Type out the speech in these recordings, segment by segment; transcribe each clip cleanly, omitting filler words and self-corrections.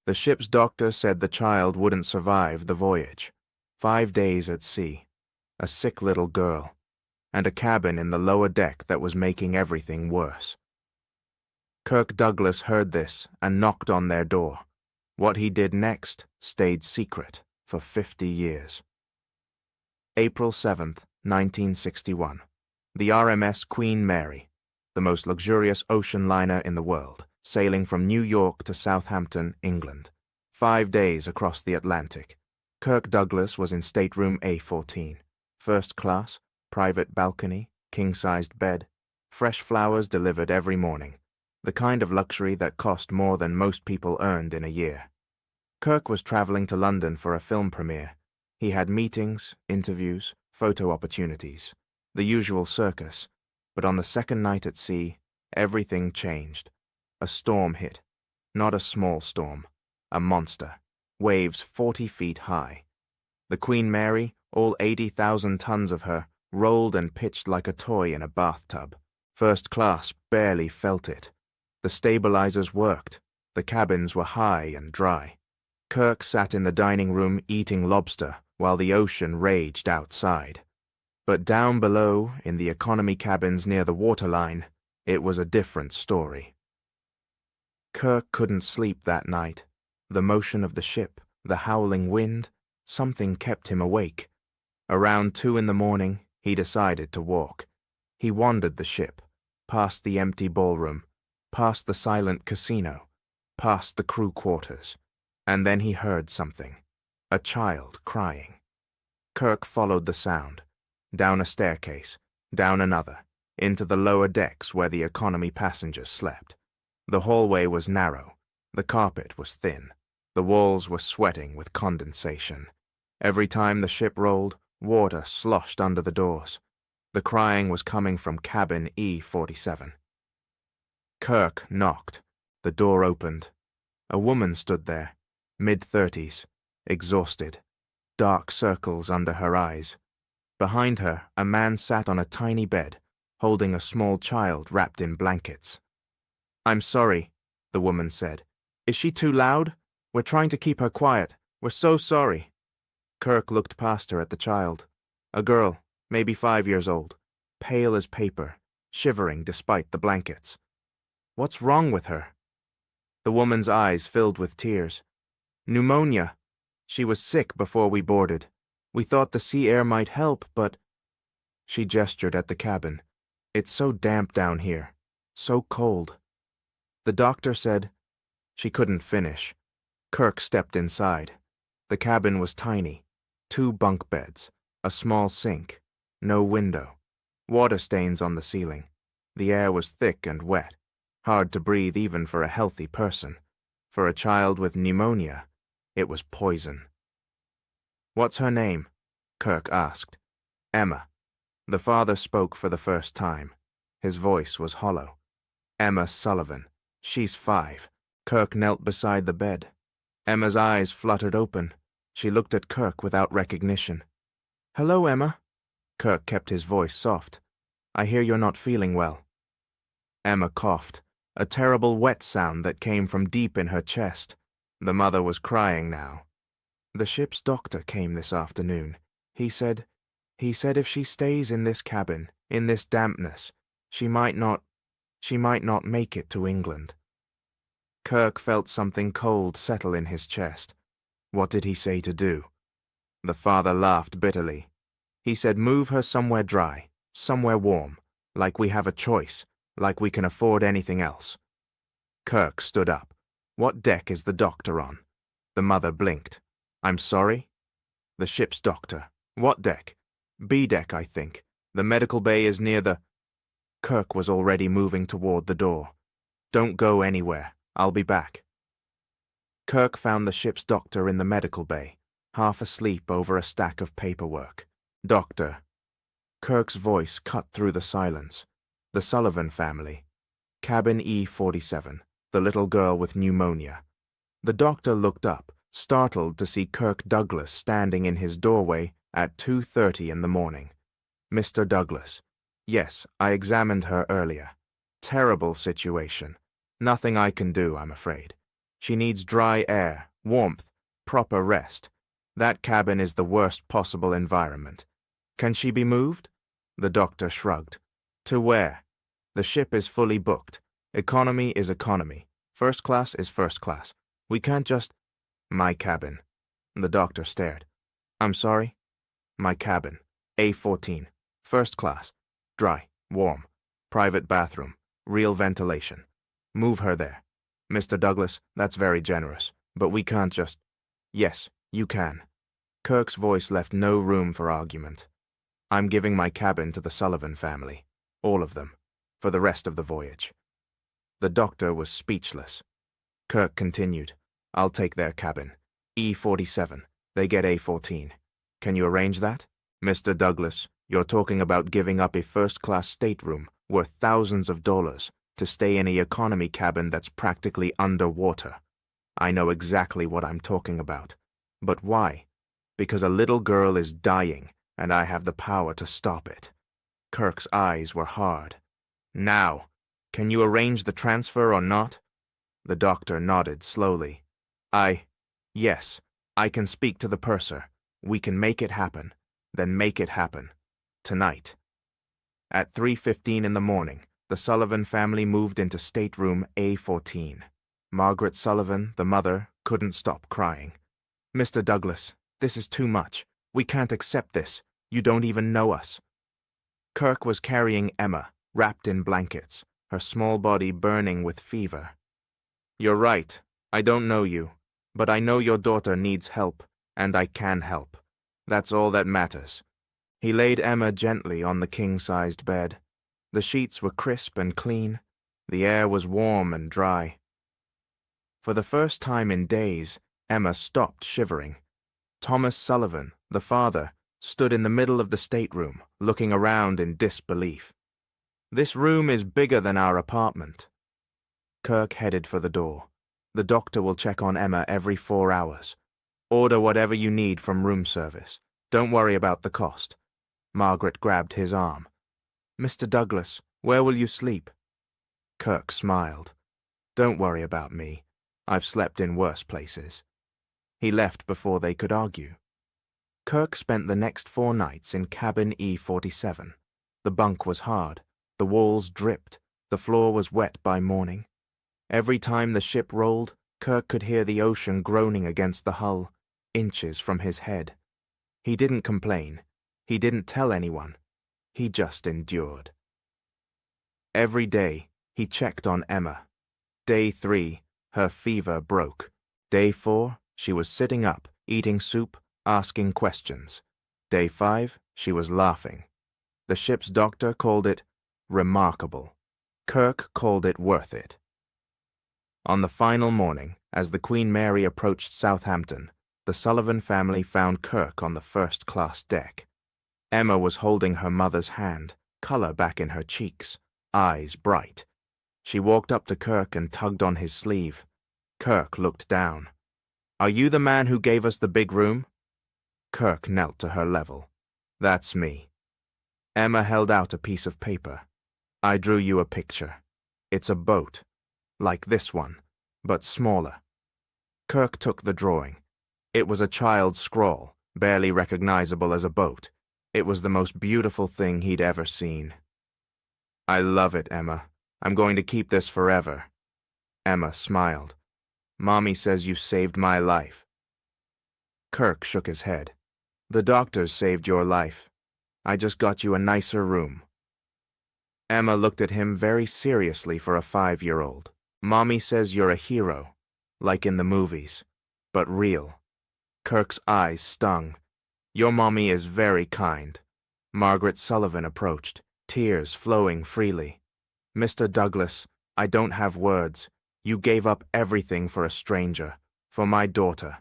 The ship's doctor said the child wouldn't survive the voyage. 5 days at sea, a sick little girl, and a cabin in the lower deck that was making everything worse. Kirk Douglas heard this and knocked on their door. What he did next stayed secret for 50 years. April 7th, 1961. The RMS Queen Mary, the most luxurious ocean liner in the world, sailing from New York to Southampton, England. 5 days across the Atlantic. Kirk Douglas was in stateroom A14. First class, private balcony, king-sized bed, fresh flowers delivered every morning. The kind of luxury that cost more than most people earned in a year. Kirk was traveling to London for a film premiere. He had meetings, interviews, photo opportunities, the usual circus. But on the second night at sea, everything changed. A storm hit. Not a small storm. A monster. Waves 40 feet high. The Queen Mary, all 80,000 tons of her, rolled and pitched like a toy in a bathtub. First class barely felt it. The stabilizers worked. The cabins were high and dry. Kirk sat in the dining room eating lobster while the ocean raged outside. But down below, in the economy cabins near the waterline, it was a different story. Kirk couldn't sleep that night. The motion of the ship, the howling wind, something kept him awake. Around 2 in the morning, he decided to walk. He wandered the ship, past the empty ballroom, past the silent casino, past the crew quarters, and then he heard something. A child crying. Kirk followed the sound, down a staircase, down another, into the lower decks where the economy passengers slept. The hallway was narrow, the carpet was thin, the walls were sweating with condensation. Every time the ship rolled, water sloshed under the doors. The crying was coming from cabin E47. Kirk knocked. The door opened. A woman stood there, mid-30s, exhausted, dark circles under her eyes. Behind her, a man sat on a tiny bed, holding a small child wrapped in blankets. "I'm sorry," the woman said. "Is she too loud? We're trying to keep her quiet. We're so sorry." Kirk looked past her at the child. A girl, maybe 5 years old, pale as paper, shivering despite the blankets. "What's wrong with her?" The woman's eyes filled with tears. "Pneumonia. She was sick before we boarded. We thought the sea air might help, but—" She gestured at the cabin. "It's so damp down here. So cold." The doctor said. She couldn't finish. Kirk stepped inside. The cabin was tiny. 2 bunk beds, a small sink, no window, water stains on the ceiling. The air was thick and wet, hard to breathe even for a healthy person. For a child with pneumonia, it was poison. "What's her name?" Kirk asked. "Emma." The father spoke for the first time. His voice was hollow. "Emma Sullivan. She's 5. Kirk knelt beside the bed. Emma's eyes fluttered open. She looked at Kirk without recognition. "Hello, Emma." Kirk kept his voice soft. "I hear you're not feeling well." Emma coughed, a terrible wet sound that came from deep in her chest. The mother was crying now. "The ship's doctor came this afternoon. He said if she stays in this cabin, in this dampness, she might not make it to England." Kirk felt something cold settle in his chest. What did he say to do? The father laughed bitterly. He said, "Move her somewhere dry, somewhere warm, like we have a choice, like we can afford anything else." Kirk stood up. "What deck is the doctor on?" The mother blinked. "I'm sorry?" "The ship's doctor. What deck?" "B deck, I think. The medical bay is near the—" Kirk was already moving toward the door. "Don't go anywhere. I'll be back." Kirk found the ship's doctor in the medical bay, half asleep over a stack of paperwork. "Doctor." Kirk's voice cut through the silence. "The Sullivan family. Cabin E47, the little girl with pneumonia." The doctor looked up, startled to see Kirk Douglas standing in his doorway at 2:30 in the morning. "Mr. Douglas. Yes, I examined her earlier. Terrible situation. Nothing I can do, I'm afraid. She needs dry air, warmth, proper rest. That cabin is the worst possible environment. Can she be moved? The doctor shrugged. To where? The ship is fully booked. Economy is economy. First class is first class. We can't just... My cabin. The doctor stared. I'm sorry? My cabin. A14. First class. Dry. Warm. Private bathroom. Real ventilation. Move her there. Mr. Douglas, that's very generous, but we can't just... Yes, you can. Kirk's voice left no room for argument. I'm giving my cabin to the Sullivan family. All of them. For the rest of the voyage. The doctor was speechless. Kirk continued. I'll take their cabin. E47. They get A14. Can you arrange that? Mr. Douglas, you're talking about giving up a first-class stateroom worth thousands of dollars to stay in an economy cabin that's practically underwater. I know exactly what I'm talking about. But why? Because a little girl is dying, and I have the power to stop it. Kirk's eyes were hard. Now, can you arrange the transfer or not? The doctor nodded slowly. Yes, I can speak to the purser. We can make it happen. Then make it happen. Tonight. At 3:15 in the morning, the Sullivan family moved into stateroom A14. Margaret Sullivan, the mother, couldn't stop crying. Mr. Douglas, this is too much. We can't accept this. You don't even know us. Kirk was carrying Emma, wrapped in blankets, her small body burning with fever. You're right. I don't know you, but I know your daughter needs help, and I can help. That's all that matters. He laid Emma gently on the king-sized bed. The sheets were crisp and clean. The air was warm and dry. For the first time in days, Emma stopped shivering. Thomas Sullivan, the father, stood in the middle of the stateroom, looking around in disbelief. This room is bigger than our apartment. Kirk headed for the door. The doctor will check on Emma every 4 hours. Order whatever you need from room service. Don't worry about the cost. Margaret grabbed his arm. Mr. Douglas, where will you sleep? Kirk smiled. Don't worry about me. I've slept in worse places. He left before they could argue. Kirk spent the next 4 nights in cabin E47. The bunk was hard. The walls dripped. The floor was wet by morning. Every time the ship rolled, Kirk could hear the ocean groaning against the hull, inches from his head. He didn't complain. He didn't tell anyone. He just endured. Every day, he checked on Emma. Day 3, her fever broke. Day 4, she was sitting up, eating soup, asking questions. Day 5, she was laughing. The ship's doctor called it remarkable. Kirk called it worth it. On the final morning, as the Queen Mary approached Southampton, the Sullivan family found Kirk on the first-class deck. Emma was holding her mother's hand, color back in her cheeks, eyes bright. She walked up to Kirk and tugged on his sleeve. Kirk looked down. Are you the man who gave us the big room? Kirk knelt to her level. That's me. Emma held out a piece of paper. I drew you a picture. It's a boat, like this one, but smaller. Kirk took the drawing. It was a child's scrawl, barely recognizable as a boat. It was the most beautiful thing he'd ever seen. I love it, Emma. I'm going to keep this forever. Emma smiled. Mommy says you saved my life. Kirk shook his head. The doctors saved your life. I just got you a nicer room. Emma looked at him very seriously for a 5-year-old. Mommy says you're a hero, like in the movies, but real. Kirk's eyes stung. Your mommy is very kind. Margaret Sullivan approached, tears flowing freely. Mr. Douglas, I don't have words. You gave up everything for a stranger, for my daughter.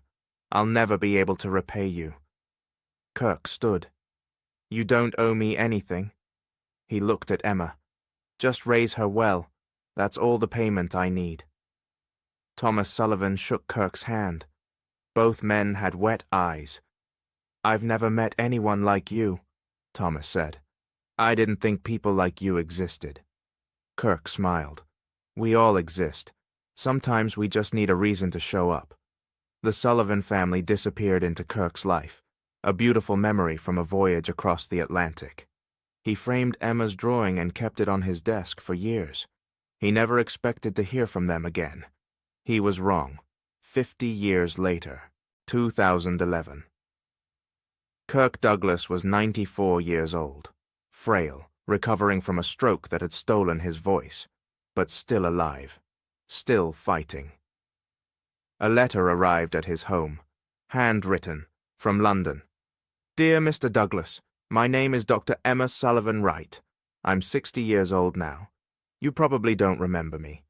I'll never be able to repay you. Kirk stood. You don't owe me anything. He looked at Emma. Just raise her well. That's all the payment I need. Thomas Sullivan shook Kirk's hand. Both men had wet eyes. I've never met anyone like you, Thomas said. I didn't think people like you existed. Kirk smiled. We all exist. Sometimes we just need a reason to show up. The Sullivan family disappeared into Kirk's life, a beautiful memory from a voyage across the Atlantic. He framed Emma's drawing and kept it on his desk for years. He never expected to hear from them again. He was wrong. 50 years later, 2011. Kirk Douglas was 94 years old, frail, recovering from a stroke that had stolen his voice, but still alive, still fighting. A letter arrived at his home, handwritten, from London. Dear Mr. Douglas, my name is Dr. Emma Sullivan-Wright. I'm 60 years old now. You probably don't remember me.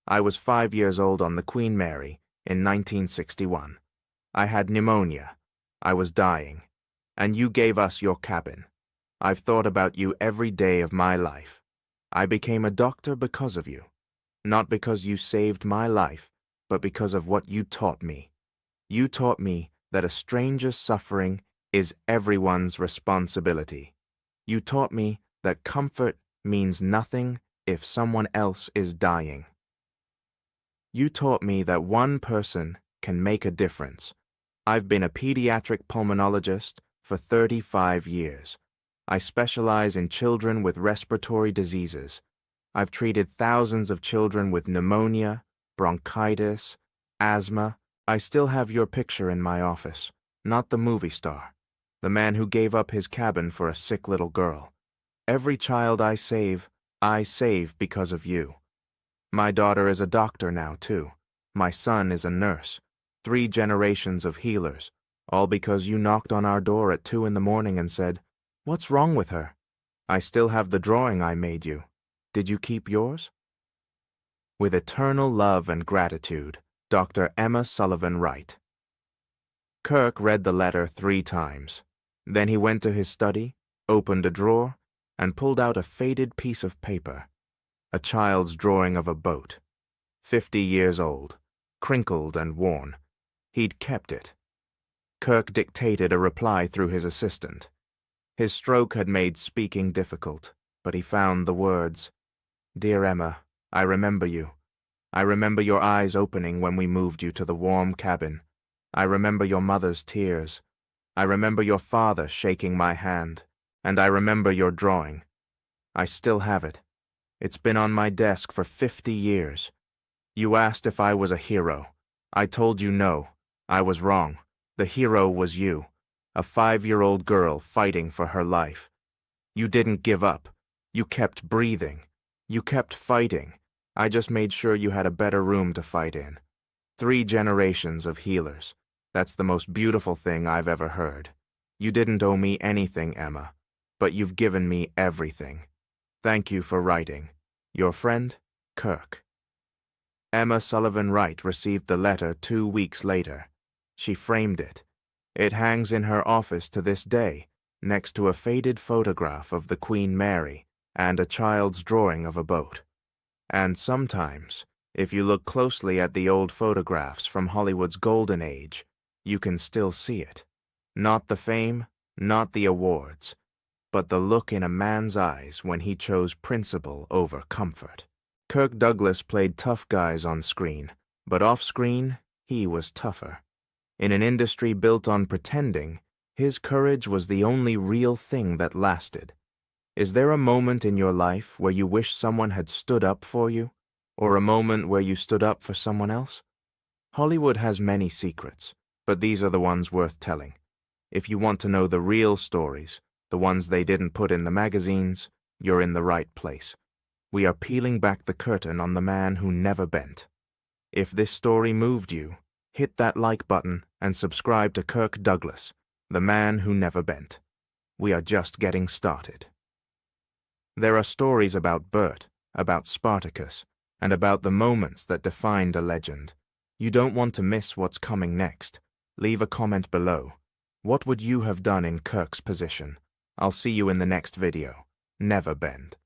I was 5 years old on the Queen Mary in 1961. I had pneumonia. I was dying. And you gave us your cabin. I've thought about you every day of my life. I became a doctor because of you. Not because you saved my life, but because of what you taught me. You taught me that a stranger's suffering is everyone's responsibility. You taught me that comfort means nothing if someone else is dying. You taught me that one person can make a difference. I've been a pediatric pulmonologist for 35 years. I specialize in children with respiratory diseases. I've treated thousands of children with pneumonia, bronchitis, asthma. I still have your picture in my office, not the movie star, the man who gave up his cabin for a sick little girl. Every child I save because of you. My daughter is a doctor now, too. My son is a nurse. 3 generations of healers, all because you knocked on our door at 2 in the morning and said, "What's wrong with her?" I still have the drawing I made you. Did you keep yours? With eternal love and gratitude, Dr. Emma Sullivan-Wright. Kirk read the letter 3 times. Then he went to his study, opened a drawer, and pulled out a faded piece of paper. A child's drawing of a boat. 50 years old, crinkled and worn. He'd kept it. Kirk dictated a reply through his assistant. His stroke had made speaking difficult, but he found the words. Dear Emma, I remember you. I remember your eyes opening when we moved you to the warm cabin. I remember your mother's tears. I remember your father shaking my hand. And I remember your drawing. I still have it. It's been on my desk for 50 years. You asked if I was a hero. I told you no. I was wrong. The hero was you, a 5-year-old girl fighting for her life. You didn't give up. You kept breathing. You kept fighting. I just made sure you had a better room to fight in. 3 generations of healers. That's the most beautiful thing I've ever heard. You didn't owe me anything, Emma, but you've given me everything. Thank you for writing. Your friend, Kirk. Emma Sullivan-Wright received the letter 2 weeks later. She framed it. It hangs in her office to this day, next to a faded photograph of the Queen Mary and a child's drawing of a boat. And sometimes, if you look closely at the old photographs from Hollywood's golden age, you can still see it. Not the fame, not the awards, but the look in a man's eyes when he chose principle over comfort. Kirk Douglas played tough guys on screen, but off-screen, he was tougher. In an industry built on pretending, his courage was the only real thing that lasted. Is there a moment in your life where you wish someone had stood up for you? Or a moment where you stood up for someone else? Hollywood has many secrets, but these are the ones worth telling. If you want to know the real stories, the ones they didn't put in the magazines, you're in the right place. We are peeling back the curtain on the man who never bent. If this story moved you, hit that like button and subscribe to Kirk Douglas, the man who never bent. We are just getting started. There are stories about Bert, about Spartacus, and about the moments that defined a legend. You don't want to miss what's coming next. Leave a comment below. What would you have done in Kirk's position? I'll see you in the next video. Never bend.